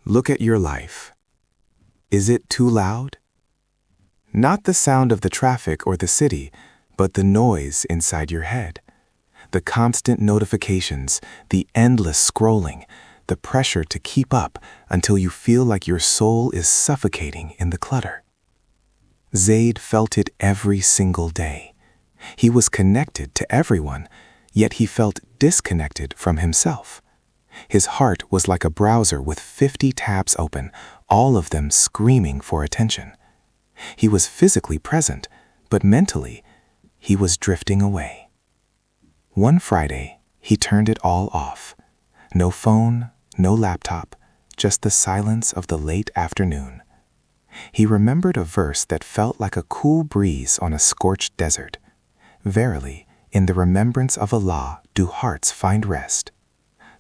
Look at your life. Is it too loud? Not the sound of the traffic or the city, but the noise inside your head. The constant notifications, the endless scrolling, the pressure to keep up until you feel like your soul is suffocating in the clutter. Zayd felt it every single day. He was connected to everyone, yet he felt disconnected from himself. His heart was like a browser with 50 tabs open, all of them screaming for attention. He was physically present, but mentally, he was drifting away. One Friday, he turned it all off. No phone, no laptop, just the silence of the late afternoon. He remembered a verse that felt like a cool breeze on a scorched desert. Verily, in the remembrance of Allah do hearts find rest.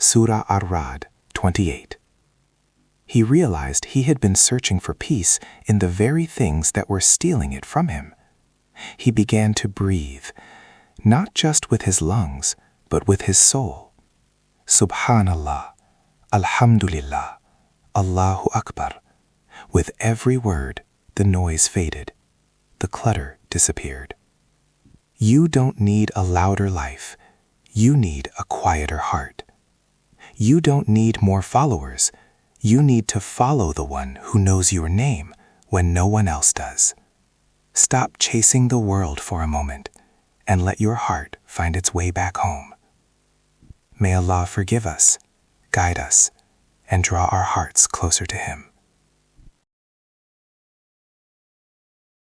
Surah Ar-Ra'd 28. He realized he had been searching for peace in the very things that were stealing it from him. He began to breathe, not just with his lungs, but with his soul. Subhanallah, Alhamdulillah, Allahu Akbar. With every word, the noise faded. The clutter disappeared. You don't need a louder life. You need a quieter heart. You don't need more followers. You need to follow the one who knows your name when no one else does. Stop chasing the world for a moment and let your heart find its way back home. May Allah forgive us, guide us, and draw our hearts closer to Him.